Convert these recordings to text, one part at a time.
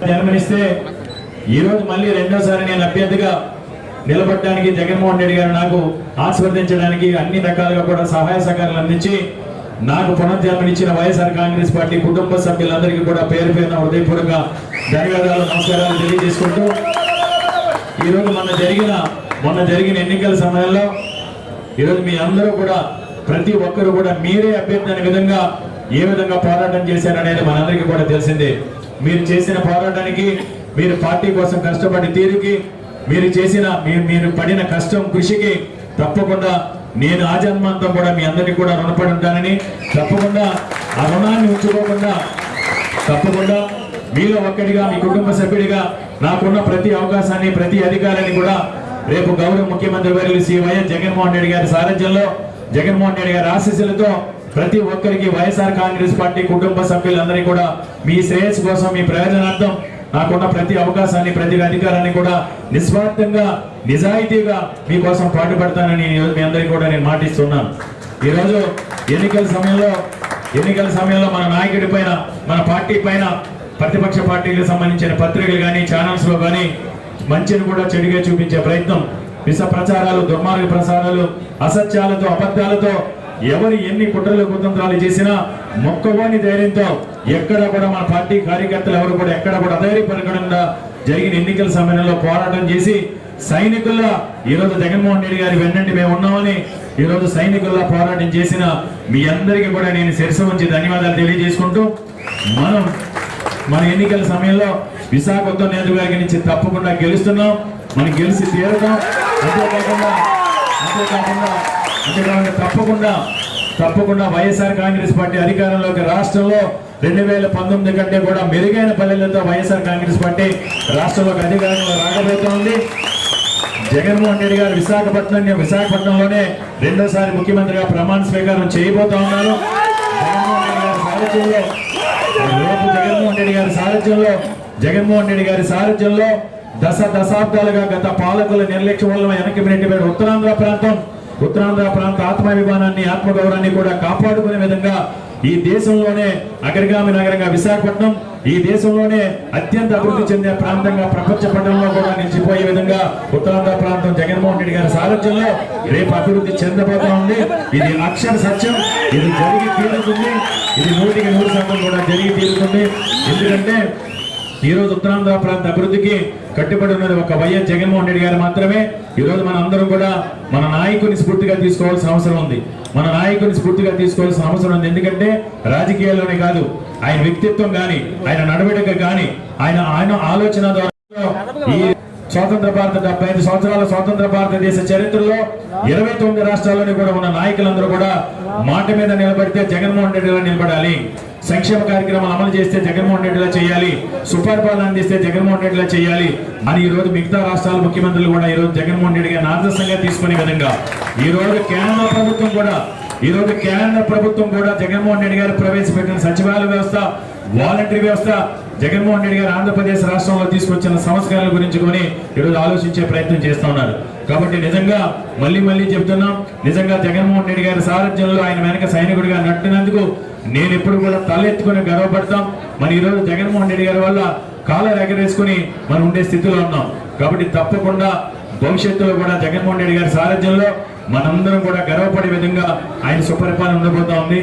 జన్మనిస్తే ఈరోజు మళ్ళీ రెండోసారి నేను అభ్యర్థిగా నిలబడడానికి జగన్మోహన్ రెడ్డి గారు నాకు ఆశీర్వదించడానికి అన్ని రకాలుగా కూడా సహాయ సహకారాలు అందించి నాకు పునర్జన్మనిచ్చిన వైఎస్ఆర్ కాంగ్రెస్ పార్టీ కుటుంబ సభ్యులందరికీ కూడా పేరు పేరున హృదయపూర్వక ధన్యవాదాలు నమస్కారాలు తెలియజేసుకుంటూ ఈరోజు మొన్న జరిగిన ఎన్నికల సమయంలో ఈరోజు మీ అందరూ కూడా ప్రతి ఒక్కరు కూడా మీరే అభ్యర్థి అనే విధంగా ఏ విధంగా పోరాటం చేశారనేది మనందరికీ కూడా తెలిసిందే. మీరు చేసిన పోరాటానికి, మీరు పార్టీ కోసం కష్టపడి తీరుకి, మీరు పడిన కష్టం కృషికి తప్పకుండా నేను ఆజన్మాంతం కూడా మీ అందరికీ కూడా రుణపడి ఉంటానని, తప్పకుండా ఆ రుణాన్ని ఉంచుకోకుండా తప్పకుండా మీలో ఒక్కడిగా, మీ కుటుంబ సభ్యుడిగా నాకున్న ప్రతి అవకాశాన్ని, ప్రతి అధికారాన్ని కూడా రేపు గౌరవ ముఖ్యమంత్రి వర్యులు శ్రీ వైఎస్ జగన్మోహన్ రెడ్డి గారి సారథ్యంలో, జగన్మోహన్ రెడ్డి గారి ఆశీస్సులతో ప్రతి ఒక్కరికి వైఎస్ఆర్ కాంగ్రెస్ పార్టీ కుటుంబ సభ్యులందరికీ కూడా మీ శ్రేయస్సు కోసం, మీ ప్రయోజనార్థం నాకున్న ప్రతి అవకాశాన్ని, ప్రతి అధికారాన్ని కూడా నిస్వార్థంగా, నిజాయితీగా మీకోసం పాటుపడతానని మీ అందరికీ కూడా నేను మాటిస్తున్నాను. ఈరోజు ఎన్నికల సమయంలో మన నాయకుడి పైన, మన పార్టీ పైన, ప్రతిపక్ష పార్టీలకు సంబంధించిన పత్రికలు కానీ, ఛానల్స్ లో కానీ మంచిని కూడా చెడుగా చూపించే ప్రయత్నం, విష ప్రచారాలు, దుర్మార్గ ప్రసారాలు, అసత్యాలతో, అబద్ధాలతో ఎవరు ఎన్ని కుట్రలు కుతంత్రాలు చేసినా మొక్కవోని ధైర్యంతో ఎక్కడ కూడా మన పార్టీ కార్యకర్తలు ఎవరు కూడా ఎక్కడ కూడా అధైర్యపడకుండా జరిగిన ఎన్నికల సమయంలో పోరాటం చేసి సైనికుల్లా ఈరోజు జగన్మోహన్ రెడ్డి గారి వెన్నంటి మేము ఉన్నామని ఈరోజు సైనికుల్లా పోరాటం చేసిన మీ అందరికీ కూడా నేను శిరస్సు ఉంచి ధన్యవాదాలు తెలియజేసుకుంటూ మన ఎన్నికల సమయంలో విశాఖపట్నం నియోజకవర్గం నుంచి తప్పకుండా గెలుస్తున్నాం. మనం గెలిచి తీరుతాం. అంతేకాకుండా తప్పకుండా వైఎస్ఆర్ కాంగ్రెస్ పార్టీ అధికారంలోకి రాష్ట్రంలో 2019 కంటే కూడా మెరుగైన పల్లెలతో వైఎస్ఆర్ కాంగ్రెస్ పార్టీ రాష్ట్రంలోకి అధికారంలో రాకపోతోంది. జగన్మోహన్ రెడ్డి గారు విశాఖపట్నంలోనే రెండోసారి ముఖ్యమంత్రిగా ప్రమాణ స్వీకారం చేయబోతా ఉన్నారు. జగన్మోహన్ రెడ్డి గారి సారథ్యంలో దశాబ్దాలుగా గత పాలకుల నిర్లక్ష్యం వల్ల వెనక్కి నెట్టిపోయిన ఉత్తరాంధ్ర ప్రాంత ఆత్మాభిమానాన్ని, ఆత్మగౌరవాన్ని కూడా కాపాడుకునే విధంగా ఈ దేశంలోనే అగ్రగామి నగరంగా విశాఖపట్నం, ఈ దేశంలోనే అత్యంత అభివృద్ధి చెందే ప్రాంతంగా ప్రపంచ పటంలో కూడా నిలిచిపోయే విధంగా ఉత్తరాంధ్ర ప్రాంతం జగన్మోహన్ రెడ్డి గారి సారథ్యంలో రేపు అభివృద్ధి చెందబోతా ఉంది. ఇది అక్షర సత్యం. ఇది జరిగి తీరుతుంది. ఇది 100% కూడా జరిగి తీరుతుంది. ఎందుకంటే ఈరోజు ఉత్తరాంధ్ర ప్రాంత అభివృద్ధికి కట్టుబడి ఉన్నది ఒక వైఎస్ జగన్మోహన్ రెడ్డి గారు మాత్రమే. ఈరోజు మన అందరం కూడా మన నాయకుని స్ఫూర్తిగా తీసుకోవాల్సిన అవసరం ఉంది. ఎందుకంటే రాజకీయాల్లోనే కాదు, ఆయన వ్యక్తిత్వం కానీ, ఆయన నడవడిక కానీ, ఆయన ఆలోచన ద్వారా ఈ స్వతంత్ర భారత 75 సంవత్సరాల స్వతంత్ర భారతదేశ చరిత్రలో 29 రాష్ట్రాల్లోని కూడా ఉన్న నాయకులందరూ కూడా మాట మీద నిలబడితే జగన్మోహన్ రెడ్డిలా నిలబడాలి, సంక్షేమ కార్యక్రమాలు అమలు చేస్తే జగన్మోహన్ రెడ్డిలా చేయాలి, సుపరిపాలన అందిస్తే జగన్మోహన్ రెడ్డిలా చేయాలి అని ఈ రోజు మిగతా రాష్ట్రాల ముఖ్యమంత్రులు కూడా ఈ రోజు జగన్మోహన్ రెడ్డి గారిని ఆదర్శంగా తీసుకునే విధంగా ఈ రోజు కేంద్ర ప్రభుత్వం కూడా జగన్మోహన్ రెడ్డి గారు ప్రవేశపెట్టిన సచివాలయ వ్యవస్థ, వాలంటరీ వ్యవస్థ, జగన్మోహన్ రెడ్డి గారు ఆంధ్రప్రదేశ్ రాష్ట్రంలో తీసుకొచ్చిన సంస్కరణల గురించి కొని ఈరోజు ఆలోచించే ప్రయత్నం చేస్తూ ఉన్నారు. కాబట్టి నిజంగా మళ్ళీ చెప్తున్నాం, నిజంగా జగన్మోహన్ రెడ్డి గారి సారథ్యంలో ఆయన వెనక సైనికుడిగా నట్టినందుకు నేను ఎప్పుడు కూడా తలెత్తుకుని గర్వపడతాం. మరి ఈరోజు జగన్మోహన్ రెడ్డి గారి వల్ల కాలర్ ఎగరేసుకుని మనం ఉండే స్థితిలో ఉన్నాం. కాబట్టి తప్పకుండా భవిష్యత్తులో కూడా జగన్మోహన్ రెడ్డి గారి సారథ్యంలో మనందరం కూడా గర్వపడే విధంగా ఆయన సుపరిపాలన ఉండబోతా ఉంది.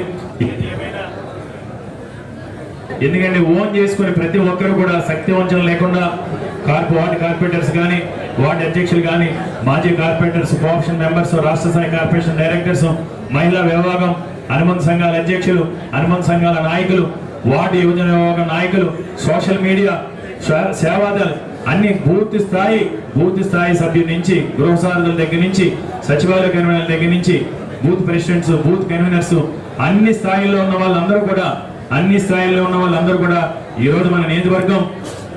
ఎందుకంటే ఓన్ చేసుకుని ప్రతి ఒక్కరు కూడా శక్తి వంచన లేకుండా వార్డు కార్పొరేటర్స్ కానీ, వార్డు అధ్యక్షులు కానీ, మాజీ కార్పొరేటర్స్, కోఆప్షన్ మెంబర్స్, రాష్ట్ర స్థాయి కార్పొరేషన్ డైరెక్టర్స్, మహిళా విభాగం, అనుబంధ సంఘాల అధ్యక్షులు, అనుబంధ సంఘాల నాయకులు, వార్డు యువజన విభాగం నాయకులు, సోషల్ మీడియా, సేవాదళ్ అన్ని బూత్ స్థాయి సభ్యుల నుంచి, గృహ సారథుల దగ్గర నుంచి, సచివాలయ కన్వీనర్ల దగ్గర నుంచి, బూత్ ప్రెసిడెంట్స్, బూత్ కన్వీనర్స్, అన్ని స్థాయిల్లో ఉన్న వాళ్ళందరూ కూడా ఈ రోజు మన నియోజకవర్గం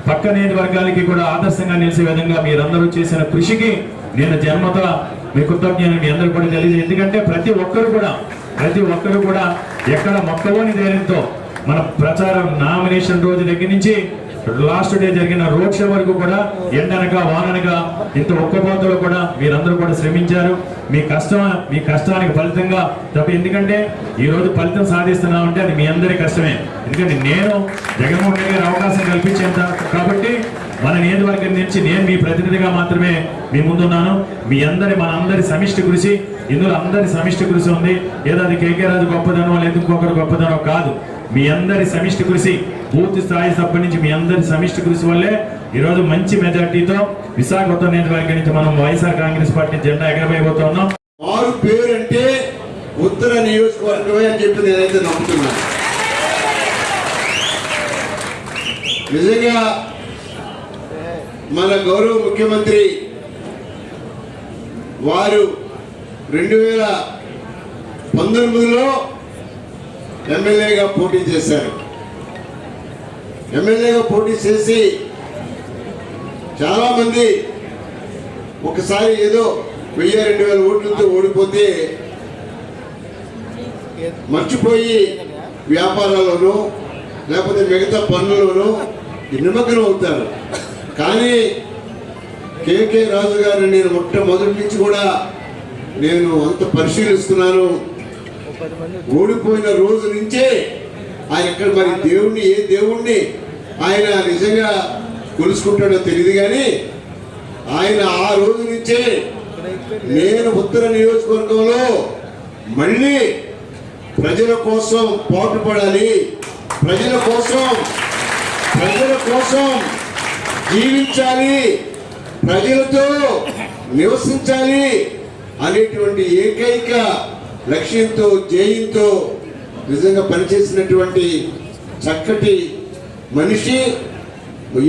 పక్క నియోజకవర్గాలకి కూడా ఆదర్శంగా నిలిచే విధంగా మీరందరూ చేసిన కృషికి నేను జన్మతో మీ కృతజ్ఞతలు మీ అందరూ కూడా తెలియదు. ఎందుకంటే ప్రతి ఒక్కరు కూడా ఎక్కడ మొక్కలోని ధైర్యంతో మన ప్రచారం నామినేషన్ రోజు దగ్గర నుంచి లాస్ట్ డే జరిగిన రోడ్ షో వరకు కూడా ఎండనక వాననగా ఇంత ఒక్కపోతలో కూడా మీరందరూ కూడా శ్రమించారు. మీ కష్టానికి ఫలితంగా ఎందుకంటే ఈ రోజు ఫలితం సాధిస్తున్నామంటే అది మీ అందరి కష్టమే. ఎందుకంటే నేను జగన్మోహన్ రెడ్డి గారి అవకాశం కల్పించేంత కాబట్టి మన నియోజకవర్గం నుంచి నేను మీ ప్రతినిధిగా మాత్రమే మీ ముందున్నాను. మన అందరి సమిష్టి కృషి, ఇందులో అందరి సమిష్టి కృషి ఉంది. ఏదో అది కేకే రాజు గొప్పదనం లేదా ఇంకొకరు గొప్పదనం కాదు. మీ అందరి సమిష్టి కృషి, పూర్తి స్థాయి సభ్యుల నుంచి మీ అందరి సమిష్టి కృషి వల్లే ఈరోజు మంచి మెజార్టీతో విశాఖపట్నం నియోజకవర్గం నుంచి మనం వైఎస్ఆర్ కాంగ్రెస్ పార్టీ జెండా ఎగరవేయబోతా ఉన్నాం. వారు పేరంటే ఉత్తర నియోజకవర్గమే అని చెప్పి నేనైతే నమ్ముతున్నాను. నిజంగా మన గౌరవ ముఖ్యమంత్రి వారు 2019లో ఎమ్మెల్యేగా పోటీ చేశారు. ఎమ్మెల్యేగా పోటీ చేసి చాలా మంది ఒకసారి ఏదో 1000-2000 ఓట్లతో ఓడిపోతే మర్చిపోయి వ్యాపారాల్లోనూ లేకపోతే మిగతా పనుల్లోనూ నిమగ్నం అవుతారు. కానీ కేకే రాజు గారిని నేను మొట్టమొదటి నుంచి కూడా నేను అంత పరిశీలిస్తున్నాను. ఓడిపోయిన రోజు నుంచే ఆయన ఎక్కడ మరి ఏ దేవుణ్ణి ఆయన నిజంగా కొలుసుకుంటాడో తెలియదు, కానీ ఆయన ఆ రోజు నుంచే నేను ఉత్తర నియోజకవర్గంలో మళ్ళీ ప్రజల కోసం పాటుపడాలి, ప్రజల కోసం జీవించాలి, ప్రజలతో నివసించాలి అనేటువంటి ఏకైక లక్ష్యంతో జయంతో నిజంగా పనిచేసినటువంటి చక్కటి మనిషి,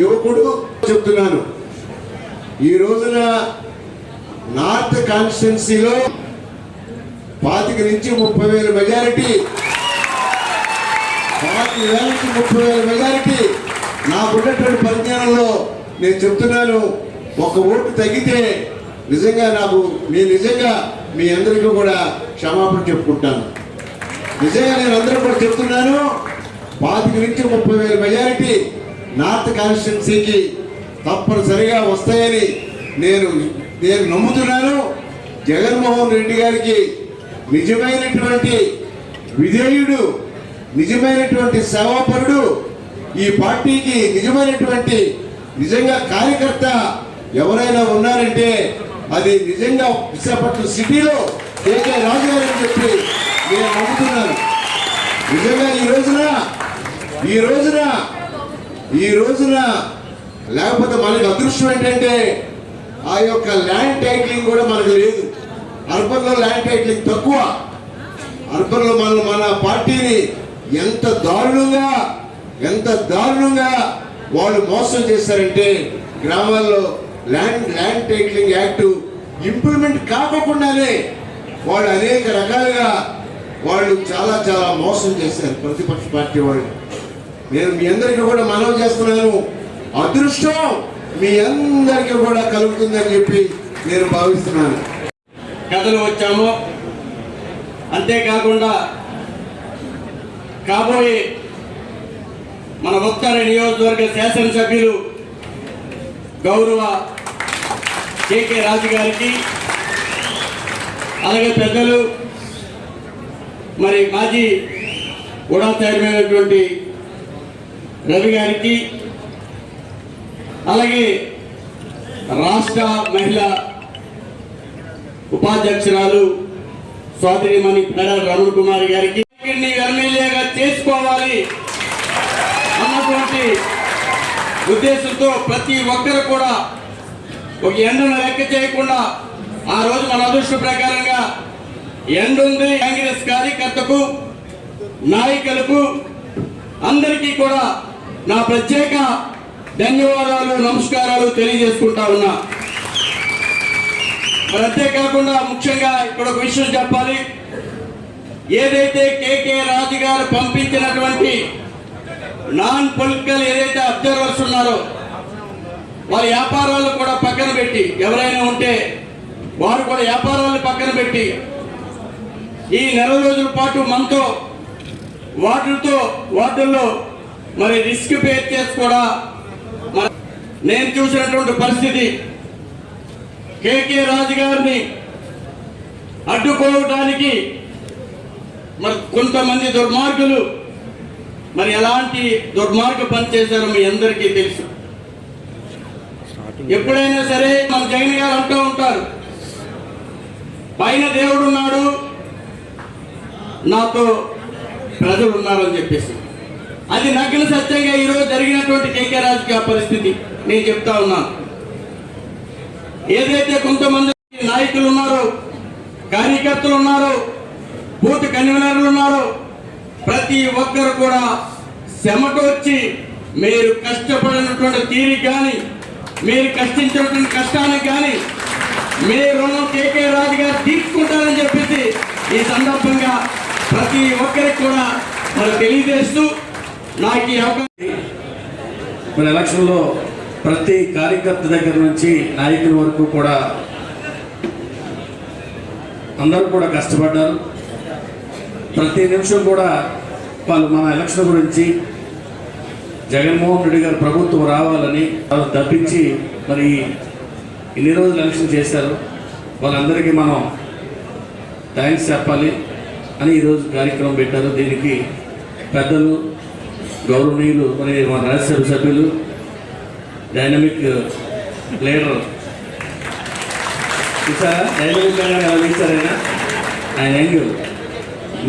యువకుడు చెప్తున్నాను. ఈ రోజున నార్త్ కాన్స్టిట్యున్సీలో 25,000 నుంచి 30,000 మెజారిటీ, 25,000 నుంచి 30,000 మెజారిటీ నాకున్నటువంటి పరిజ్ఞానంలో నేను చెప్తున్నాను. ఒక ఓటు తగ్గితే నేను నిజంగా మీ అందరికీ కూడా క్షమాపణ చెప్పుకుంటాను. నిజంగా నేను అందరూ కూడా చెప్తున్నాను, 25,000 నుంచి 30,000 మెజారిటీ నార్త్ కాన్స్టిట్యున్సీకి తప్పనిసరిగా వస్తాయని నేను నమ్ముతున్నాను. జగన్మోహన్ రెడ్డి గారికి నిజమైనటువంటి విధేయుడు, నిజమైనటువంటి సేవాపరుడు, ఈ పార్టీకి నిజంగా కార్యకర్త ఎవరైనా ఉన్నారంటే అది నిజంగా విశాఖపట్నం సిటీలో కేకే రాజు గారు అని చెప్పి నేను నమ్ముతున్నాను. నిజంగా ఈ రోజున లేకపోతే మనకి అదృష్టం ఏంటంటే ఆ యొక్క ల్యాండ్ టైటిలింగ్ కూడా మనకు లేదు. అర్బన్లో ల్యాండ్ టైటిలింగ్ తక్కువ. అర్బన్లో మన పార్టీని ఎంత దారుణంగా వాళ్ళు మోసం చేశారంటే గ్రామాల్లో ల్యాండ్ టైటిలింగ్ యాక్ట్ ఇంప్లిమెంట్ కాకుండానే వాళ్ళు అనేక రకాలుగా వాళ్ళు చాలా మోసం చేశారు ప్రతిపక్ష పార్టీ వాళ్ళు. నేను మీ అందరికీ కూడా మనవి చేస్తున్నాను, అదృష్టం మీ అందరికీ కూడా కలుగుతుందని చెప్పి నేను భావిస్తున్నాను. కథలు వచ్చాము. అంతేకాకుండా కాబోయే మన ఉత్తర నియోజకవర్గ శాసనసభ్యులు గౌరవ కేకే రాజు గారికి, అలాగే పెద్దలు మరి మాజీ ఉడా చైర్మన్ అయినటువంటి రవి గారికి, అలాగే రాష్ట్ర మహిళా ఉపాధ్యక్షురాలు సోదరిమణి పెడాల రమణ కుమారి గారికి ఎమ్మెల్యేగా చేసుకోవాలి అన్నటువంటి ఉద్దేశంతో ప్రతి ఒక్కరు కూడా ఒక ఎండను లెక్క చేయకుండా ఆ రోజు మన అదృష్ట ప్రకారంగా ఎండ ఉంది. కాంగ్రెస్ కార్యకర్తకు, నాయకులకు అందరికీ కూడా నా ప్రత్యేక ధన్యవాదాలు, నమస్కారాలు తెలియజేసుకుంటా ఉన్నా. మరి అంతేకాకుండా ముఖ్యంగా ఇక్కడ ఒక విషయం చెప్పాలి. ఏదైతే కేకే రాజు గారు పంపించినటువంటి నాన్ పొలిటికల్ ఏదైతే అబ్జర్వర్స్ ఉన్నారో వారి వ్యాపారాలు కూడా పక్కన పెట్టి, ఎవరైనా ఉంటే వారు కూడా వ్యాపారాలను పక్కన పెట్టి ఈ నెల రోజుల పాటు మనతో వార్డుల్లో మరి రిస్క్ పే చేసి కూడా నేను చూసినటువంటి పరిస్థితి కేకే రాజు గారిని అడ్డుకోవడానికి మరి కొంతమంది దుర్మార్గులు మరి ఎలాంటి దుర్మార్గ పని చేశారో మీ అందరికీ తెలుసు. ఎప్పుడైనా సరే మన జగన్ గారు అంటూ ఉంటారు, పైన దేవుడు ఉన్నాడు, నాతో ప్రజలు ఉన్నారు అని చెప్పేసి. అది నగ్న సత్యంగా ఈరోజు జరిగినటువంటి కేకే రాజకీయ పరిస్థితి నేను చెప్తా ఉన్నాను. ఏదైతే కొంతమంది నాయకులు ఉన్నారో, కార్యకర్తలు ఉన్నారో, బూత్ కన్వీనర్లు ఉన్నారో, ప్రతి ఒక్కరు కూడా చెమట వచ్చి మీరు కష్టపడినటువంటి తీరి కానీ, మీరు కష్టించినటువంటి కష్టానికి కానీ మీ రుణం కేకే రాజు గారు తీర్చుకుంటారని చెప్పేసి ఈ సందర్భంగా ప్రతి ఒక్కరికి కూడా మరి తెలియజేస్తూ నాకు ఈ అవకాశం. మన ఎలక్షన్లో ప్రతి కార్యకర్త దగ్గర నుంచి నాయకుల వరకు కూడా అందరూ కూడా కష్టపడ్డారు. ప్రతి నిమిషం కూడా వాళ్ళు మన ఎలక్షన్ గురించి జగన్మోహన్ రెడ్డి గారు ప్రభుత్వం రావాలని వాళ్ళు తప్పించి మరి ఇన్ని రోజులు ఎలక్షన్ చేశారు. వాళ్ళందరికీ మనం థ్యాంక్స్ చెప్పాలి అని ఈరోజు కార్యక్రమం పెట్టారు. దీనికి పెద్దలు, గౌరవనీయులు, మరి మన రాజ్యసభ సభ్యులు, డైనమిక్ లీడర్ చూసారా, డైనమిక్ ఎలా ఇచ్చారైనా ఆయన యంగ్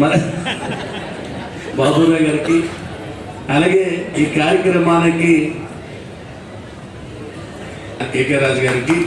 మన బాబురావు గారికి, అలాగే ఈ కార్యక్రమానికి కేకే రాజు గారికి